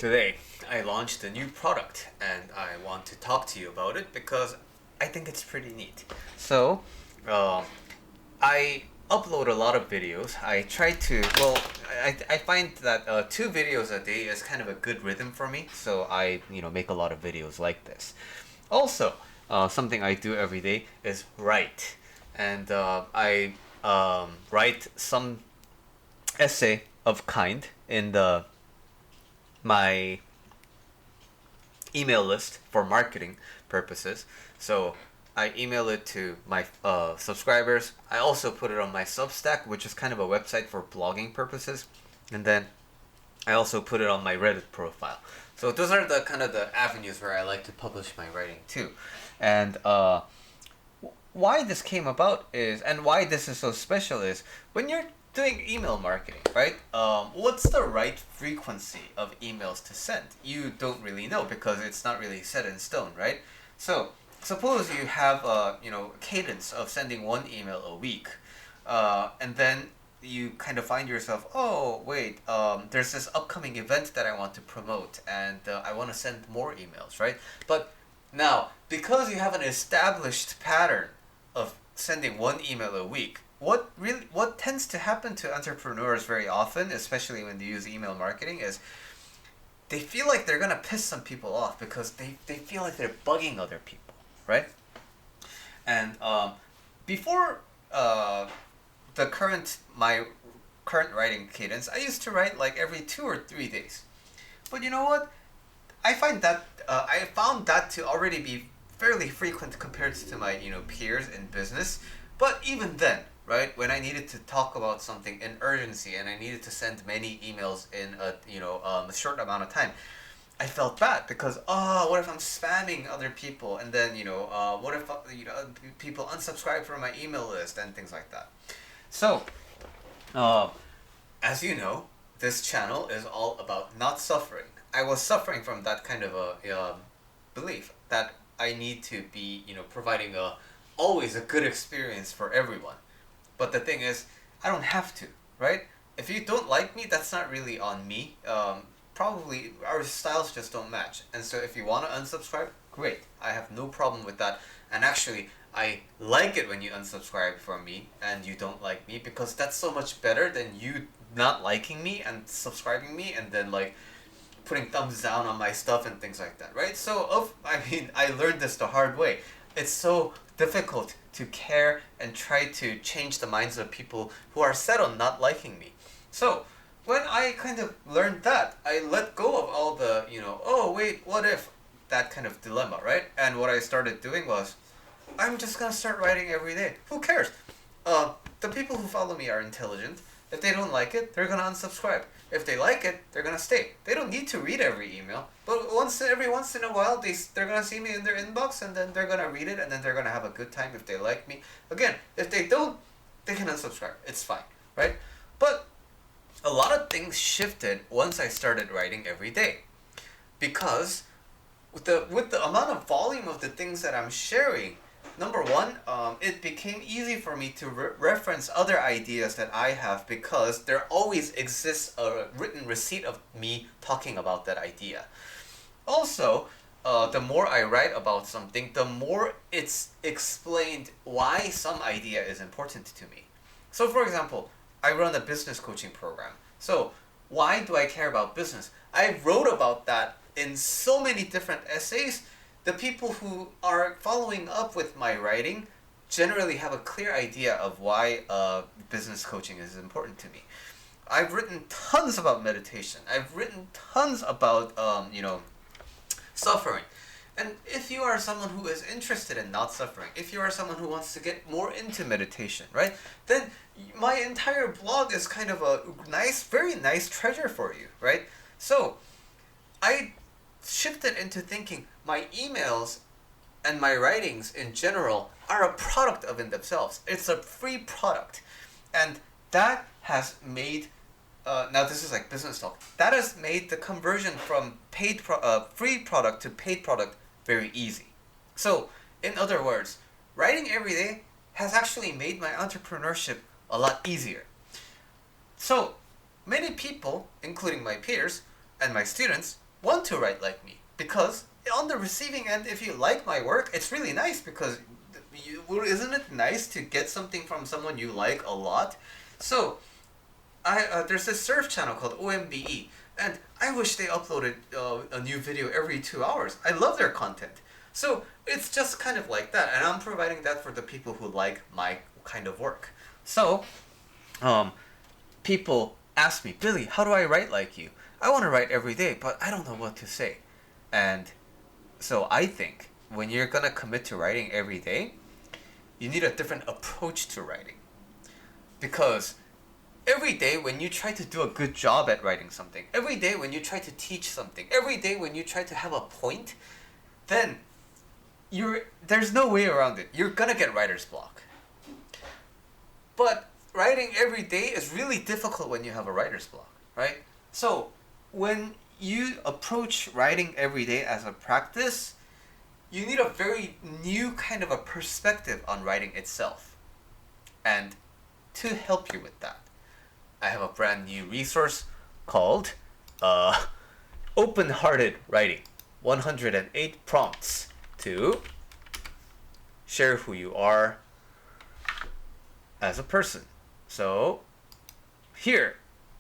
Today, I launched a new product and I want to talk to you about it because I think it's pretty neat. So, I upload a lot of videos. I try to, I find that 2 videos a day is kind of a good rhythm for me. So I make a lot of videos like this. Also, something I do every day is write. And I write some essay of kind in my email list for marketing purposes. So I email it to my subscribers. I also put it on my Substack, which is kind of a website for blogging purposes. And then I also put it on my Reddit profile. So those are the kind of the avenues where I like to publish my writing too. And why this came about is, and why this is so special is, when you're doing email marketing, right? What's the right frequency of emails to send? You don't really know because it's not really set in stone, right? So suppose you have a cadence of sending one email a week, and then you kind of find yourself, oh wait, there's this upcoming event that I want to promote, and I want to send more emails, right? But now, because you have an established pattern of sending one email a week, what tends to happen to entrepreneurs very often, especially when they use email marketing, is they feel like they're gonna piss some people off because they feel like they're bugging other people, right? And before my current writing cadence, I used to write like every 2 or 3 days. But you know what? I found that to already be fairly frequent compared to my peers in business. But even then, right, when I needed to talk about something in urgency and I needed to send many emails in a short amount of time, I felt bad because what if I'm spamming other people, and then what if people unsubscribe from my email list and things like that. So, as you know, this channel is all about not suffering. I was suffering from that kind of a belief that I need to be providing always a good experience for everyone. But the thing is, I don't have to, right? If you don't like me, that's not really on me. Probably our styles just don't match. And so if you want to unsubscribe, great. I have no problem with that. And actually, I like it when you unsubscribe from me and you don't like me, because that's so much better than you not liking me and subscribing me and then like putting thumbs down on my stuff and things like that, right? So I learned this the hard way. It's so difficult to care and try to change the minds of people who are set on not liking me. So when I kind of learned that, I let go of all the oh wait, what if, that kind of dilemma, right? And what I started doing was, I'm just gonna start writing every day. Who cares? The people who follow me are intelligent. If they don't like it, they're gonna unsubscribe. If they like it, they're gonna stay. They don't need to read every email, but every once in a while, they're gonna see me in their inbox, and then they're gonna read it, and then they're gonna have a good time if they like me. Again, if they don't, they can unsubscribe. It's fine, right? But a lot of things shifted once I started writing every day, because with the amount of volume of the things that I'm sharing, number one, it became easy for me to reference other ideas that I have, because there always exists a written receipt of me talking about that idea. Also, the more I write about something, the more it's explained why some idea is important to me. So for example, I run a business coaching program. So why do I care about business? I wrote about that in so many different essays. The people who are following up with my writing generally have a clear idea of why business coaching is important to me. I've written tons about meditation. I've written tons about suffering. And if you are someone who is interested in not suffering, if you are someone who wants to get more into meditation, right, then my entire blog is kind of a nice, very nice treasure for you, right? So I shifted into thinking my emails and my writings in general are a product of in themselves. It's a free product. And that has made, now this is like business talk, that has made the conversion from free product to paid product very easy. So, in other words, writing every day has actually made my entrepreneurship a lot easier. So, many people, including my peers and my students, want to write like me, because on the receiving end, if you like my work, it's really nice, because isn't it nice to get something from someone you like a lot? So there's this surf channel called OMBE, and I wish they uploaded a new video every 2 hours. I love their content. So it's just kind of like that, and I'm providing that for the people who like my kind of work. So people ask me, Billy, how do I write like you? I want to write every day, but I don't know what to say. And so I think when you're going to commit to writing every day, you need a different approach to writing. Because every day when you try to do a good job at writing something, every day when you try to teach something, every day when you try to have a point, then there's no way around it. You're going to get writer's block. But writing every day is really difficult when you have a writer's block, right? So when you approach writing every day as a practice, you need a very new kind of a perspective on writing itself. And to help you with that, I have a brand new resource called Open-Hearted Writing, 108 Prompts to Share Who You Are as a Person. So here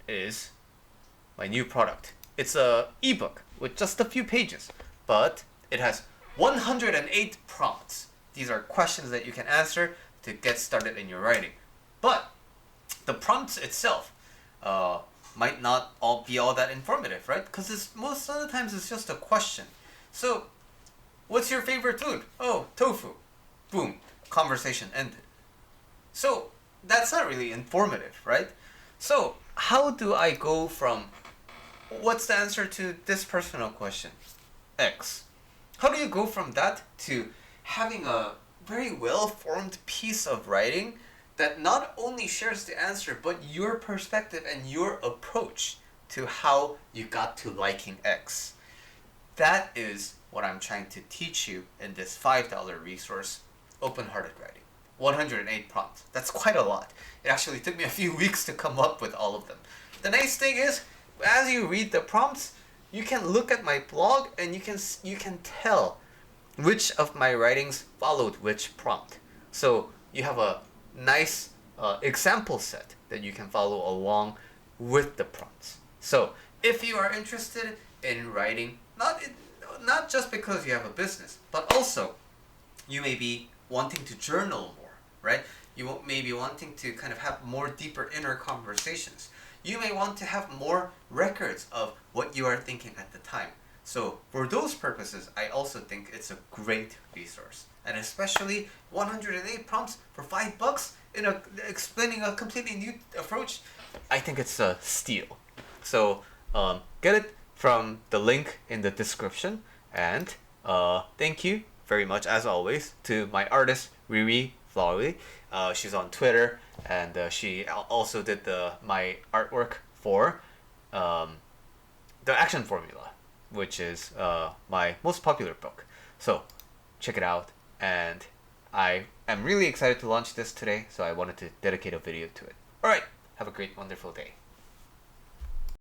is my new product. It's a ebook with just a few pages, but it has 108 prompts. These are questions that you can answer to get started in your writing. But the prompts itself might not be all that informative, right? Because most of the times it's just a question. So, what's your favorite food? Oh, tofu. Boom. Conversation ended. So, that's not really informative, right? So, how do I go from what's the answer to this personal question? X. How do you go from that to having a very well-formed piece of writing that not only shares the answer, but your perspective and your approach to how you got to liking X? That is what I'm trying to teach you in this $5 resource, Open-Hearted Writing. 108 prompts. That's quite a lot. It actually took me a few weeks to come up with all of them. The nice thing is, as you read the prompts, you can look at my blog and you can tell which of my writings followed which prompt. So you have a nice example set that you can follow along with the prompts. So if you are interested in writing, not just because you have a business, but also you may be wanting to journal more, right? You may be wanting to kind of have more deeper inner conversations. You may want to have more records of what you are thinking at the time. So for those purposes, I also think it's a great resource. And especially 108 prompts for $5 explaining a completely new approach, I think it's a steal. So get it from the link in the description. And thank you very much, as always, to my artist, Riri Vlogly. She's on Twitter, and she also did my artwork for the Action Formula, which is my most popular book. So check it out, and I am really excited to launch this today, so I wanted to dedicate a video to it. Alright, have a great, wonderful day.